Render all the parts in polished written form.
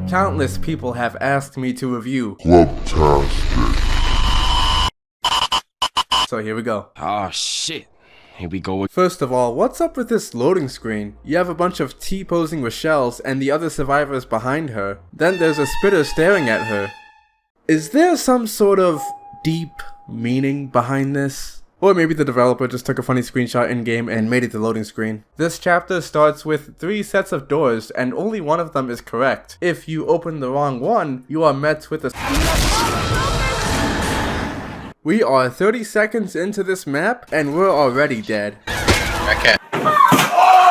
countless people have asked me to review Glubtastic. So here we go. Oh shit. Here we go. First of all, what's up with this loading screen? You have a bunch of T-posing Rochelles and the other survivors behind her. Then there's a spitter staring at her. Is there some sort of deep meaning behind this? Or maybe the developer just took a funny screenshot in-game and made it the loading screen. This chapter starts with 3 sets of doors and only one of them is correct. If you open the wrong one, you are met with a... We are 30 seconds into this map and we're already dead. Okay.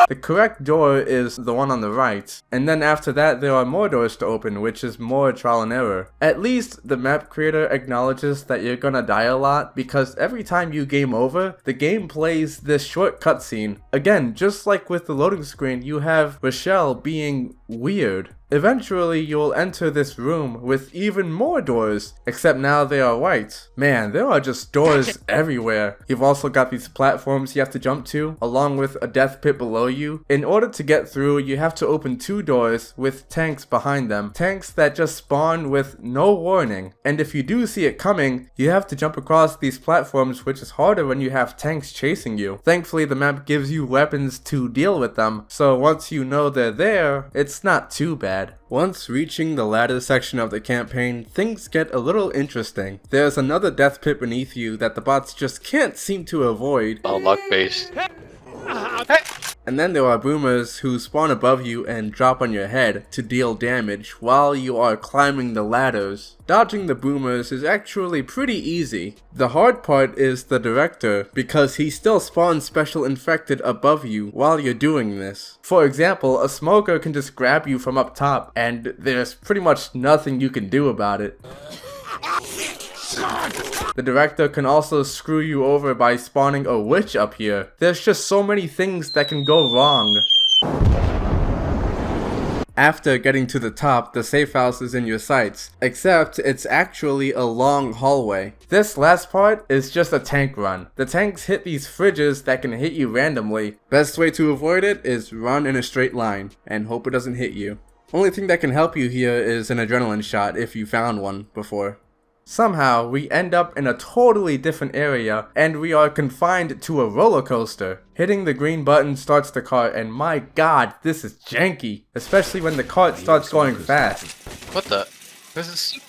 The correct door is the one on the right, and then after that there are more doors to open, which is more trial and error. At least the map creator acknowledges that you're gonna die a lot, because every time you game over, the game plays this short cutscene. Again, just like with the loading screen, you have Rochelle being weird. Eventually, you'll enter this room with even more doors, except now they are white. Man, there are just doors everywhere. You've also got these platforms you have to jump to, along with a death pit below you. In order to get through, you have to open 2 doors with tanks behind them. Tanks that just spawn with no warning. And if you do see it coming, you have to jump across these platforms, which is harder when you have tanks chasing you. Thankfully, the map gives you weapons to deal with them, so once you know they're there, it's not too bad. Once reaching the ladder section of the campaign, things get a little interesting. There's another death pit beneath you that the bots just can't seem to avoid. All luck based. And then there are boomers who spawn above you and drop on your head to deal damage while you are climbing the ladders. Dodging the boomers is actually pretty easy. The hard part is the director, because he still spawns special infected above you while you're doing this. For example, a smoker can just grab you from up top and there's pretty much nothing you can do about it. The director can also screw you over by spawning a witch up here. There's just so many things that can go wrong. After getting to the top, the safe house is in your sights, except it's actually a long hallway. This last part is just a tank run. The tanks hit these fridges that can hit you randomly. Best way to avoid it is run in a straight line and hope it doesn't hit you. Only thing that can help you here is an adrenaline shot if you found one before. Somehow, we end up in a totally different area, and we are confined to a roller coaster. Hitting the green button starts the cart, and my god, this is janky. Especially when the cart starts going fast. What the? This is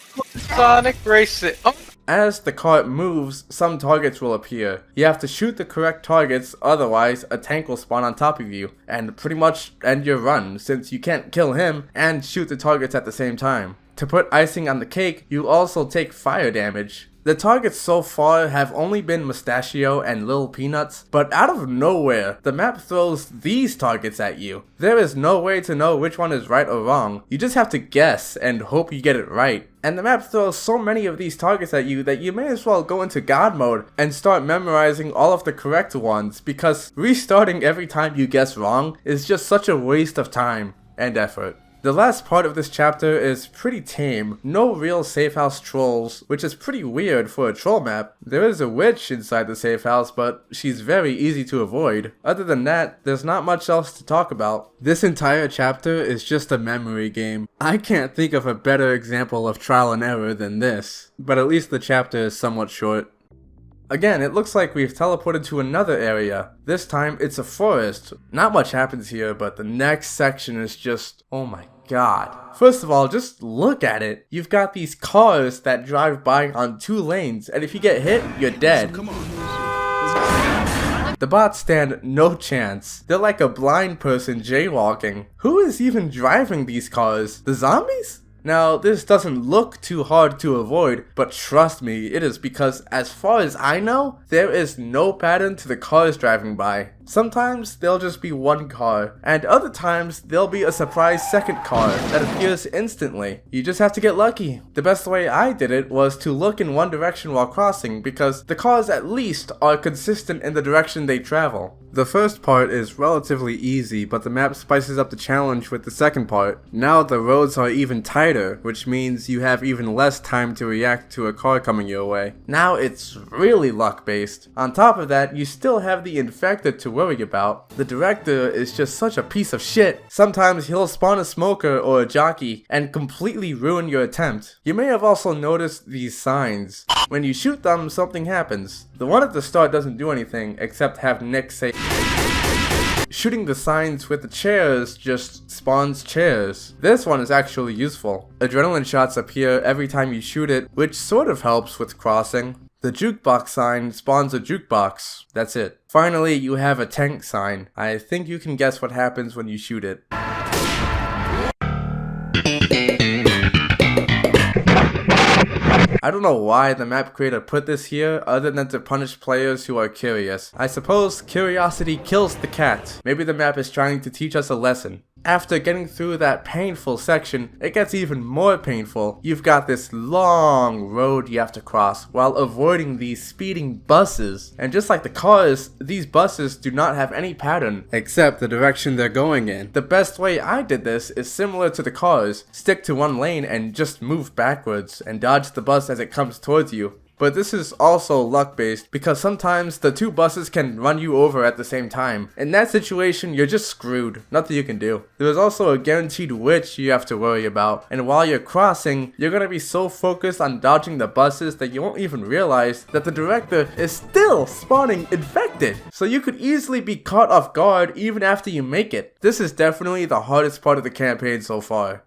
Sonic Racing. Oh. As the cart moves, some targets will appear. You have to shoot the correct targets, otherwise a tank will spawn on top of you, and pretty much end your run, since you can't kill him and shoot the targets at the same time. To put icing on the cake, you also take fire damage. The targets so far have only been Mustachio and Lil Peanuts, but out of nowhere, the map throws these targets at you. There is no way to know which one is right or wrong. You just have to guess and hope you get it right. And the map throws so many of these targets at you that you may as well go into God mode and start memorizing all of the correct ones, because restarting every time you guess wrong is just such a waste of time and effort. The last part of this chapter is pretty tame. No real safe house trolls, which is pretty weird for a troll map. There is a witch inside the safe house, but she's very easy to avoid. Other than that, there's not much else to talk about. This entire chapter is just a memory game. I can't think of a better example of trial and error than this, but at least the chapter is somewhat short. Again, it looks like we've teleported to another area. This time, it's a forest. Not much happens here, but the next section is just, oh my god. First of all, just look at it. You've got these cars that drive by on 2 lanes, and if you get hit, you're dead. The bots stand no chance. They're like a blind person jaywalking. Who is even driving these cars? The zombies? Now, this doesn't look too hard to avoid, but trust me, it is, because as far as I know, there is no pattern to the cars driving by. Sometimes there'll just be one car, and other times there'll be a surprise second car that appears instantly. You just have to get lucky. The best way I did it was to look in one direction while crossing, because the cars at least are consistent in the direction they travel. The first part is relatively easy, but the map spices up the challenge with the second part. Now the roads are even tighter, which means you have even less time to react to a car coming your way. Now it's really luck based. On top of that, you still have the infected to worry about. The director is just such a piece of shit. Sometimes he'll spawn a smoker or a jockey and completely ruin your attempt. You may have also noticed these signs. When you shoot them, something happens. The one at the start doesn't do anything except have Nick say shooting the signs with the chairs just spawns chairs. This one is actually useful. Adrenaline shots appear every time you shoot it, which sort of helps with crossing. The jukebox sign spawns a jukebox. That's it. Finally, you have a tank sign. I think you can guess what happens when you shoot it. I don't know why the map creator put this here other than to punish players who are curious. I suppose curiosity kills the cat. Maybe the map is trying to teach us a lesson. After getting through that painful section, it gets even more painful. You've got this long road you have to cross while avoiding these speeding buses. And just like the cars, these buses do not have any pattern except the direction they're going in. The best way I did this is similar to the cars. Stick to one lane and just move backwards and dodge the bus as it comes towards you. But this is also luck-based because sometimes the two buses can run you over at the same time. In that situation, you're just screwed. Nothing you can do. There is also a guaranteed witch you have to worry about. And while you're crossing, you're gonna be so focused on dodging the buses that you won't even realize that the director is still spawning infected. So you could easily be caught off guard even after you make it. This is definitely the hardest part of the campaign so far.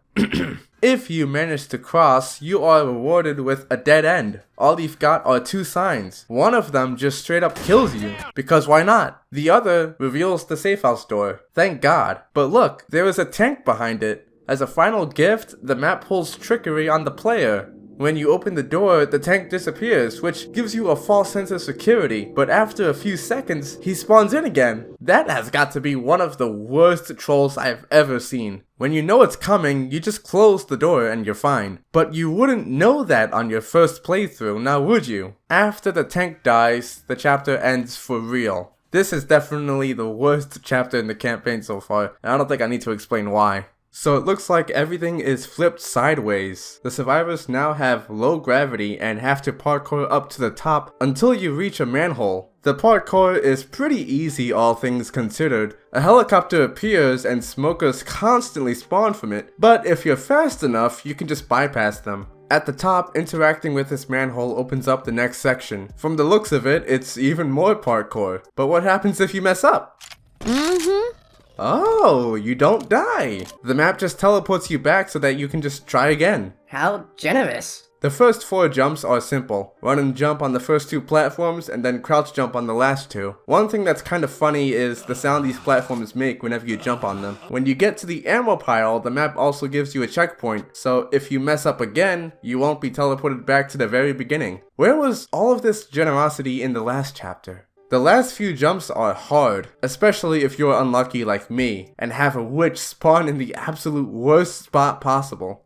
If you manage to cross, you are rewarded with a dead end. All you've got are two signs. One of them just straight up kills you, because why not? The other reveals the safe house door. Thank God. But look, there is a tank behind it. As a final gift, the map pulls trickery on the player. When you open the door, the tank disappears, which gives you a false sense of security, but after a few seconds, he spawns in again. That has got to be one of the worst trolls I've ever seen. When you know it's coming, you just close the door and you're fine. But you wouldn't know that on your first playthrough, now would you? After the tank dies, the chapter ends for real. This is definitely the worst chapter in the campaign so far, and I don't think I need to explain why. So it looks like everything is flipped sideways. The survivors now have low gravity and have to parkour up to the top until you reach a manhole. The parkour is pretty easy, all things considered. A helicopter appears and smokers constantly spawn from it, but if you're fast enough, you can just bypass them. At the top, interacting with this manhole opens up the next section. From the looks of it, it's even more parkour. But what happens if you mess up? Oh, you don't die. The map just teleports you back so that you can just try again. How generous. The first 4 jumps are simple. Run and jump on the first 2 platforms and then crouch jump on the last 2. One thing that's kind of funny is the sound these platforms make whenever you jump on them. When you get to the ammo pile, the map also gives you a checkpoint, so if you mess up again, you won't be teleported back to the very beginning. Where was all of this generosity in the last chapter? The last few jumps are hard, especially if you're unlucky like me and have a witch spawn in the absolute worst spot possible.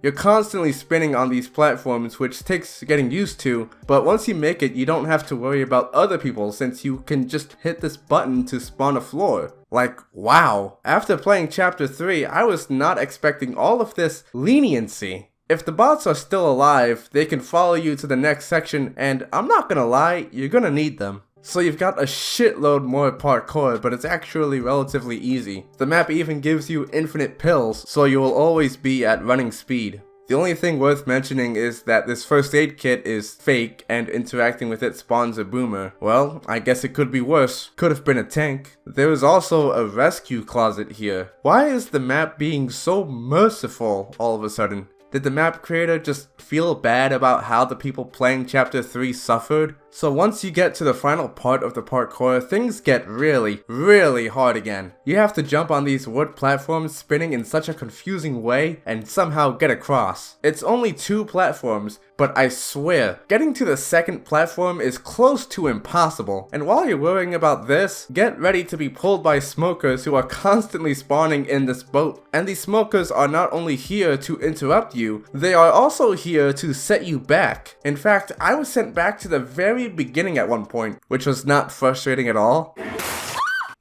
You're constantly spinning on these platforms, which takes getting used to, but once you make it, you don't have to worry about other people since you can just hit this button to spawn a floor. Like, wow. After playing chapter 3, I was not expecting all of this leniency. If the bots are still alive, they can follow you to the next section, and I'm not gonna lie, you're gonna need them. So you've got a shitload more parkour, but it's actually relatively easy. The map even gives you infinite pills, so you will always be at running speed. The only thing worth mentioning is that this first aid kit is fake, and interacting with it spawns a boomer. Well, I guess it could be worse. Could have been a tank. There is also a rescue closet here. Why is the map being so merciful all of a sudden? Did the map creator just feel bad about how the people playing chapter 3 suffered? So once you get to the final part of the parkour, things get really, really hard again. You have to jump on these wood platforms spinning in such a confusing way and somehow get across. It's only 2 platforms, but I swear, getting to the second platform is close to impossible. And while you're worrying about this, get ready to be pulled by smokers who are constantly spawning in this boat. And these smokers are not only here to interrupt you, they are also here to set you back. In fact, I was sent back to the very beginning at one point, which was not frustrating at all.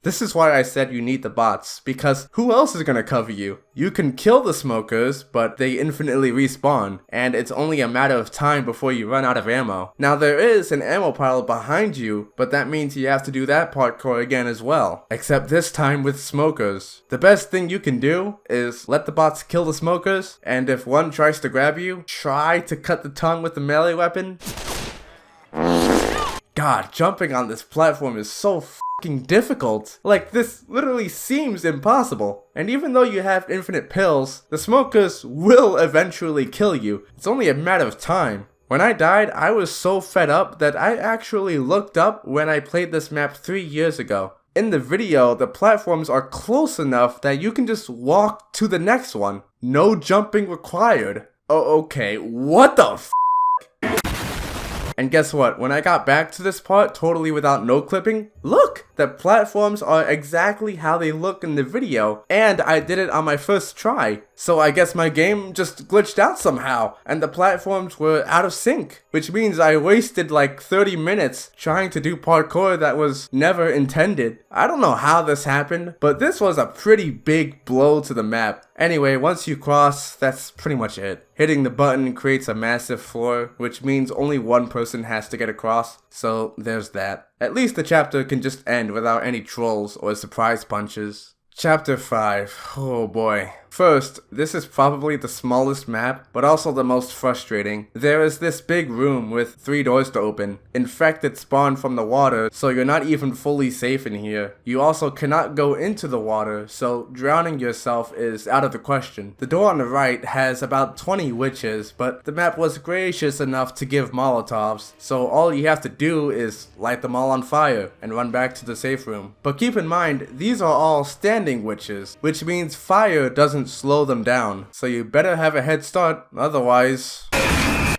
This is why I said you need the bots, because who else is gonna cover you? You can kill the smokers, but they infinitely respawn, and it's only a matter of time before you run out of ammo. Now there is an ammo pile behind you, but that means you have to do that parkour again as well, except this time with smokers. The best thing you can do is let the bots kill the smokers, and if one tries to grab you, try to cut the tongue with the melee weapon. God, jumping on this platform is so fucking difficult. Like, this literally seems impossible. And even though you have infinite pills, the smokers will eventually kill you. It's only a matter of time. When I died, I was so fed up that I actually looked up when I played this map 3 years ago. In the video, the platforms are close enough that you can just walk to the next one. No jumping required. Oh, okay, what the f***? And guess what? When I got back to this part totally without no clipping, look! The platforms are exactly how they look in the video, and I did it on my first try. So I guess my game just glitched out somehow, and the platforms were out of sync. Which means I wasted like 30 minutes trying to do parkour that was never intended. I don't know how this happened, but this was a pretty big blow to the map. Anyway, once you cross, that's pretty much it. Hitting the button creates a massive floor, which means only one person has to get across, so there's that. At least the chapter can just end without any trolls or surprise punches. Chapter 5. Oh boy. First, this is probably the smallest map, but also the most frustrating. There is this big room with 3 doors to open. Infected spawn from the water, so you're not even fully safe in here. You also cannot go into the water, so drowning yourself is out of the question. The door on the right has about 20 witches, but the map was gracious enough to give Molotovs, so all you have to do is light them all on fire and run back to the safe room. But keep in mind, these are all standing witches, which means fire doesn't slow them down, so you better have a head start, otherwise...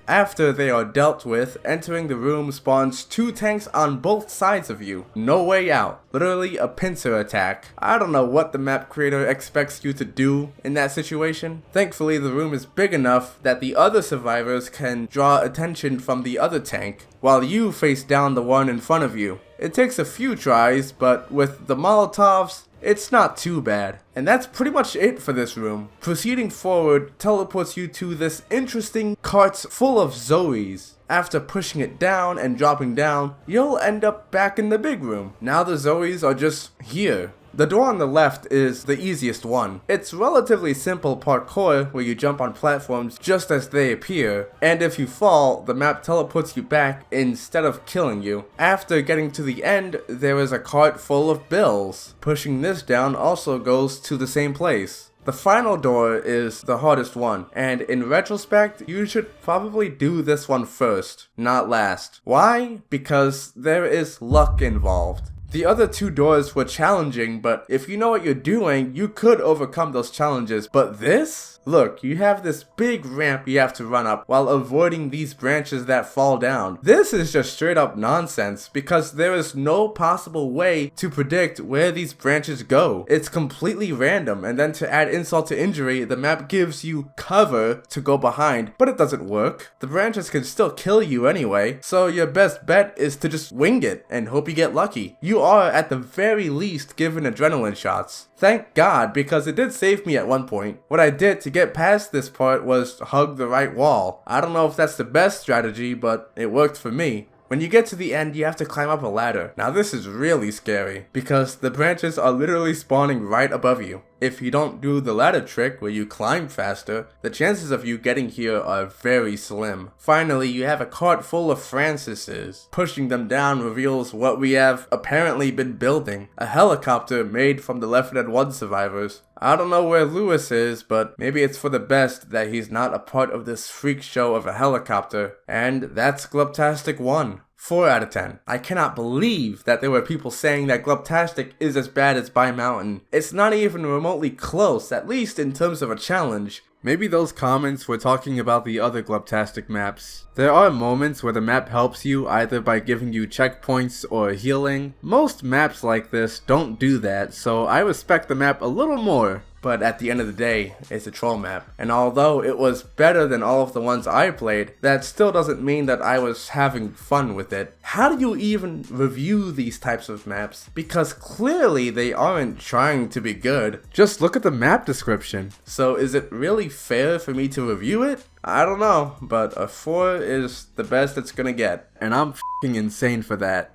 After they are dealt with, entering the room spawns 2 tanks on both sides of you. No way out. Literally a pincer attack. I don't know what the map creator expects you to do in that situation. Thankfully, the room is big enough that the other survivors can draw attention from the other tank, while you face down the one in front of you. It takes a few tries, but with the Molotovs, it's not too bad. And that's pretty much it for this room. Proceeding forward teleports you to this interesting cart full of Zoes. After pushing it down and dropping down, you'll end up back in the big room. Now the Zoes are just here. The door on the left is the easiest one. It's relatively simple parkour where you jump on platforms just as they appear, and if you fall, the map teleports you back instead of killing you. After getting to the end, there is a cart full of bills. Pushing this down also goes to the same place. The final door is the hardest one, and in retrospect, you should probably do this one first, not last. Why? Because there is luck involved. The other 2 doors were challenging, but if you know what you're doing, you could overcome those challenges. But this? Look, you have this big ramp you have to run up while avoiding these branches that fall down. This is just straight up nonsense because there is no possible way to predict where these branches go. It's completely random, and then to add insult to injury, the map gives you cover to go behind, but it doesn't work. The branches can still kill you anyway, so your best bet is to just wing it and hope you get lucky. You are at the very least given adrenaline shots. Thank God, because it did save me at one point. What I did to get past this part was hug the right wall. I don't know if that's the best strategy, but it worked for me. When you get to the end, you have to climb up a ladder. Now this is really scary, because the branches are literally spawning right above you. If you don't do the ladder trick where you climb faster, the chances of you getting here are very slim. Finally, you have a cart full of Francises. Pushing them down reveals what we have apparently been building. A helicopter made from the Left 4 Dead 1 survivors. I don't know where Lewis is, but maybe it's for the best that he's not a part of this freak show of a helicopter. And that's Glubtastic 1. 4 out of 10. I cannot believe that there were people saying that Glubtastic is as bad as By Mountain. It's not even remotely close, at least in terms of a challenge. Maybe those comments were talking about the other Glubtastic maps. There are moments where the map helps you either by giving you checkpoints or healing. Most maps like this don't do that, so I respect the map a little more. But at the end of the day, it's a troll map. And although it was better than all of the ones I played, that still doesn't mean that I was having fun with it. How do you even review these types of maps? Because clearly they aren't trying to be good. Just look at the map description. So is it really fair for me to review it? I don't know, but a 4 is the best it's gonna get. And I'm f***ing insane for that.